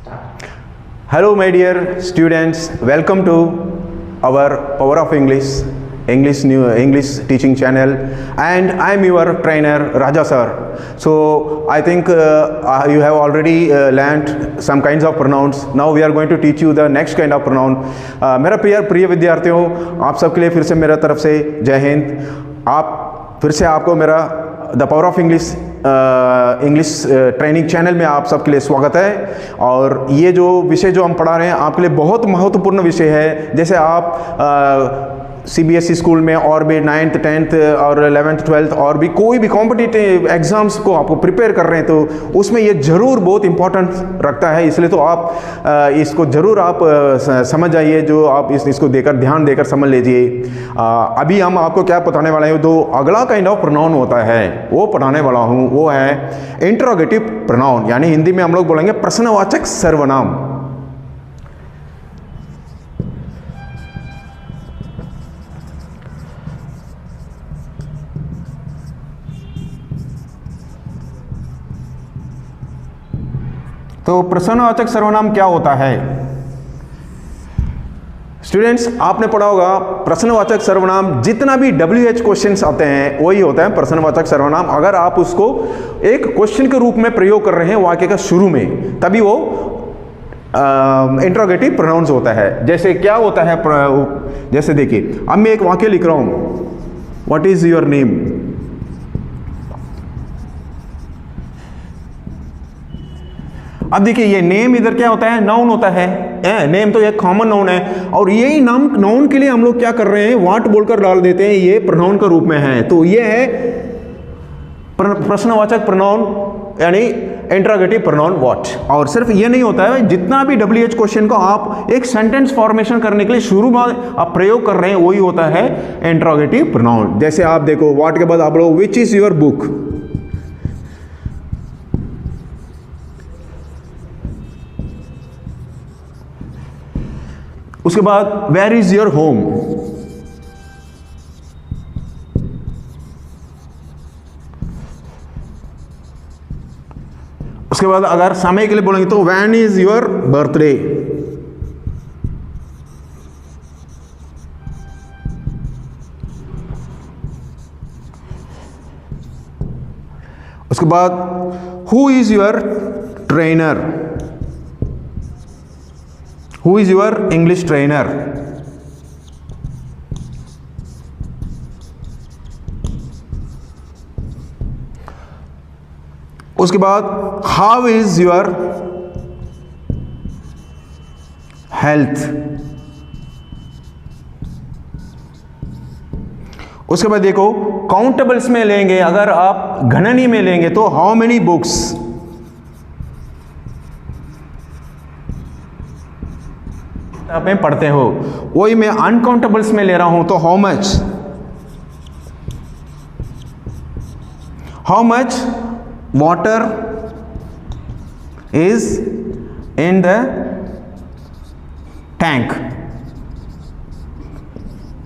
Hello my dear students, welcome to our Power of English English teaching channel, and I am your trainer Raja sir. So I think you have already learnt some kinds of pronouns. Now we are going to teach you the next kind of pronoun. मेरा प्रिय विद्यार्थियों, आप सबके लिए फिर से मेरा तरफ से जय हिंद। आप फिर से आपको मेरा the power of English training channel में आप सबके लिए स्वागत है। और ये जो विषय जो हम पढ़ा रहे हैं आपके लिए बहुत महत्वपूर्ण विषय है। जैसे आप सीबीएसई स्कूल में और भी 9th 10th और 11th 12th और भी कोई भी कॉम्पिटिटिव एग्जाम्स को आपको प्रिपेयर कर रहे हैं तो उसमें ये ज़रूर बहुत इंपॉर्टेंट रखता है। इसलिए तो आप इसको ज़रूर आप समझ जाइए, जो आप इसको देकर ध्यान देकर समझ लीजिए। अभी हम आपको क्या बताने वाले हैं, तो अगला काइंड ऑफ प्रोनाउन होता है वो पढ़ाने वाला हूँ, वो है इंट्रोगेटिव प्रोनाउन, यानी हिंदी में हम लोग बोलेंगे प्रश्नवाचक सर्वनाम। तो प्रश्नवाचक सर्वनाम क्या होता है स्टूडेंट्स? आपने पढ़ा होगा प्रश्नवाचक सर्वनाम, जितना भी WH क्वेश्चंस आते हैं वही होता है प्रश्नवाचक सर्वनाम। अगर आप उसको एक क्वेश्चन के रूप में प्रयोग कर रहे हैं वाक्य का शुरू में, तभी वो इंट्रोगेटिव प्रोनाउंस होता है। जैसे क्या होता है, जैसे देखिए अब मैं एक वाक्य लिख रहा हूं, व्हाट इज योर नेम। अब देखिए ये नेम इधर क्या होता है, नाउन होता है। नेम तो एक कॉमन नाउन है, और यही नाउन के लिए हम लोग क्या कर रहे हैं, व्हाट बोलकर डाल देते हैं, ये प्रोनाउन का रूप में है। तो ये है प्रश्नवाचक प्रोनाउन, यानी इंट्रोगेटिव प्रोनाउन व्हाट। और सिर्फ ये नहीं होता है, जितना भी WH क्वेश्चन को आप एक सेंटेंस फॉर्मेशन करने के लिए शुरू में आप प्रयोग कर रहे हैं वही होता है इंट्रोगेटिव प्रोनाउन। जैसे आप देखो व्हाट के बाद आप लोग विच इज योर बुक, उसके बाद वेयर इज योर होम, उसके बाद अगर समय के लिए बोलेंगे तो व्हेन इज योर बर्थडे, उसके बाद who is your trainer, Who is your English trainer? उसके बाद How is your health? उसके बाद देखो काउंटेबल्स में लेंगे, अगर आप गणनी में लेंगे तो How many books? आप में पढ़ते हो, वही मैं अनकाउंटेबल्स में ले रहा हूं तो how much water is in the tank,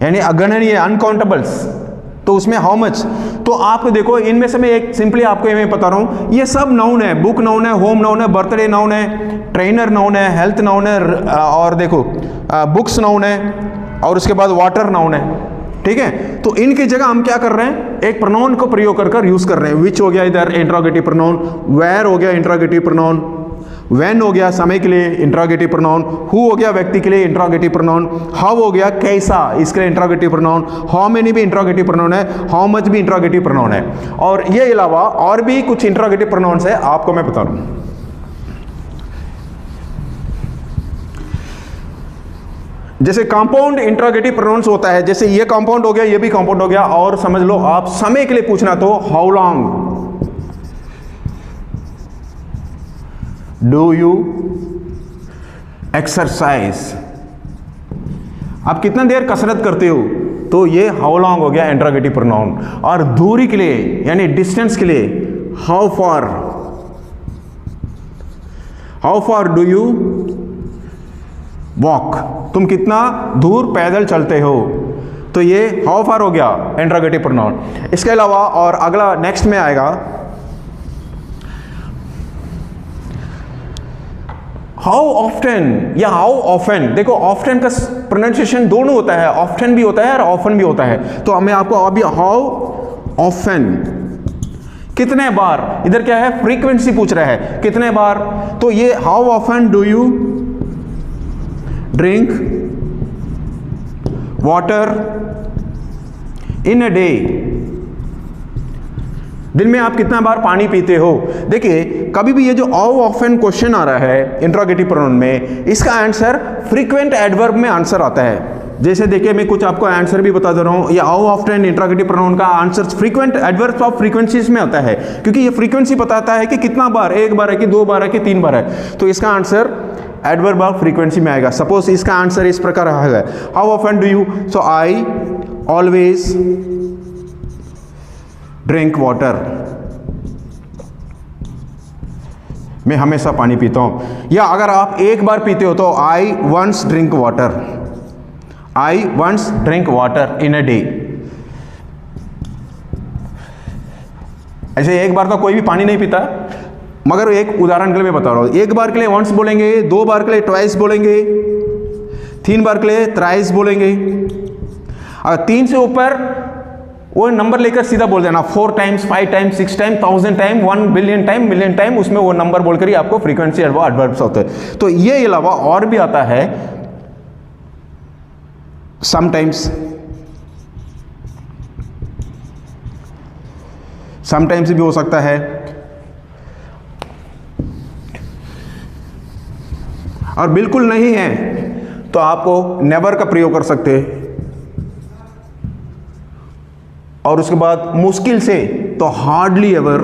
यानी अगणनीय अनकाउंटेबल्स, तो उसमें हाउ मच। तो आप देखो इनमें से मैं एक सिंपली आपको मैं बता रहा हूं, ये सब नाउन है। बुक नाउन है, होम नाउन है, बर्थडे नाउन है, ट्रेनर नाउन है, हेल्थ नाउन है, और देखो बुक्स नाउन है, और उसके बाद वाटर नाउन है। ठीक है, तो इनकी जगह हम क्या कर रहे हैं, एक प्रोनाउन को प्रयोग कर यूज कर रहे हैं। विच हो गया इधर इंट्रोगेटिव प्रोनाउन, वेयर हो गया इंट्रोगेटिव प्रोनाउन, व्हेन हो गया समय के लिए इंट्रोगेटिव प्रोनाउन, हु हो गया व्यक्ति के लिए इंट्रोगेटिव प्रोनाउन, हाउ हो गया कैसा इसके लिए इंट्रोगेटिव प्रोनाउन, हाउ मेनी भी इंट्रोगेटिव प्रोनाउन है, हाउ मच भी इंट्रोगेटिव प्रोनाउन है। और ये अलावा और भी कुछ इंट्रोगेटिव प्रोनाउंस है, आपको मैं बता रहा हूं। जैसे कंपाउंड इंट्रोगेटिव प्रोनाउंस होता है, जैसे ये कंपाउंड हो गया, ये भी कंपाउंड हो गया। और समझ लो आप समय के लिए पूछना तो how long do you exercise, आप कितना देर कसरत करते हो, तो ये हाउ लॉन्ग हो गया इंट्रोगेटिव प्रोनाउन। और दूरी के लिए यानी डिस्टेंस के लिए how far do you walk, तुम कितना दूर पैदल चलते हो, तो ये हाउ फार हो गया इंट्रोगेटिव प्रोनाउन। इसके अलावा और अगला नेक्स्ट में आएगा हाउ ऑफ्टन या हाउ ऑफन, देखो ऑफ्टन का प्रोनाउंसिएशन दोनों होता है, ऑफ्टन भी होता है और ऑफन भी होता है। तो मैं आपको अभी हाउ ऑफन, कितने बार, इधर क्या है फ्रीक्वेंसी पूछ रहा है, कितने बार। तो ये how often do you drink water in a day, दिन में आप कितना बार पानी पीते हो। देखिए कभी भी ये जो हाउ ऑफन क्वेश्चन आ रहा है इंट्रोगेटिव प्रोनाउन में, इसका आंसर फ्रीक्वेंट एडवर्ब में आंसर आता है। जैसे देखिए मैं कुछ आपको आंसर भी बता दे रहा हूं, ये हाउ ऑफ्टन इंट्रोगेटिव प्रोनाउन का answer frequent adverbs of frequencies में आता है, क्योंकि ये फ्रीक्वेंसी बताता है कि कितना बार, एक बार है कि दो बार है कि तीन बार है। तो इसका आंसर एडवर्ब ऑफ फ्रीक्वेंसी में आएगा। सपोज इसका आंसर इस प्रकार आएगा, how often do you, so I always drink water, मैं हमेशा पानी पीता हूं। या अगर आप एक बार पीते हो तो I once drink water, I once drink water in a day. ऐसे एक बार तो कोई भी पानी नहीं पीता, मगर एक उदाहरण के लिए मैं बता रहा हूं, एक बार के लिए वंस बोलेंगे, दो बार के लिए ट्वाइस बोलेंगे, तीन बार के लिए थ्राइस बोलेंगे। अगर तीन से ऊपर वो नंबर लेकर सीधा बोल देना, 4 times, 5 times, 6 time, 1000 time, 1 billion time, million time, उसमें वो नंबर बोलकर ही आपको फ्रीक्वेंसी एडवर्ब्स होते हैं। तो ये अलावा और भी आता है, समटाइम्स, समटाइम्स भी हो सकता है, और बिल्कुल नहीं है तो आपको नेवर का प्रयोग कर सकते हैं। और उसके बाद मुश्किल से तो हार्डली एवर,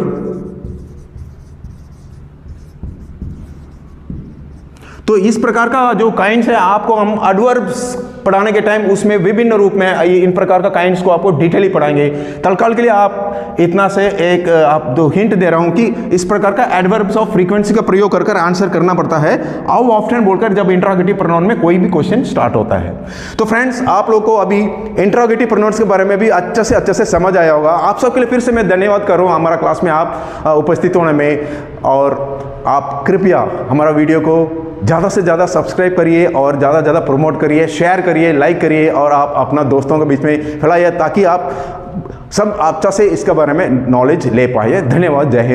तो इस प्रकार का जो काइंड्स है आपको हम एडवर्ब्स पढ़ाने के टाइम उसमें विभिन्न रूप में इन प्रकार का काइंड्स को आपको डिटेली पढ़ाएंगे। तत्काल के लिए आप इतना से एक आप दो हिंट दे रहा हूं कि इस प्रकार का एडवर्ब्स ऑफ फ्रीक्वेंसी का प्रयोग कर कर आंसर करना पड़ता है हाउ ऑफ्टन बोलकर, जब इंट्रोगेटिव प्रोनाउन में कोई भी क्वेश्चन स्टार्ट होता है। तो फ्रेंड्स आप लोग को अभी इंट्रोगेटिव प्रोनाउंस के बारे में भी अच्छे से समझ आया होगा। आप सबके लिए फिर से मैं धन्यवाद कर रहा हूं हमारा क्लास में आप उपस्थित होने में, और आप कृपया हमारा वीडियो को ज़्यादा से ज़्यादा सब्सक्राइब करिए और ज़्यादा से ज़्यादा प्रमोट करिए, शेयर करिए, लाइक करिए, और आप अपना दोस्तों के बीच में फैलाइए ताकि आप सब अच्छा से इसके बारे में नॉलेज ले पाइए। धन्यवाद, जय हिंद।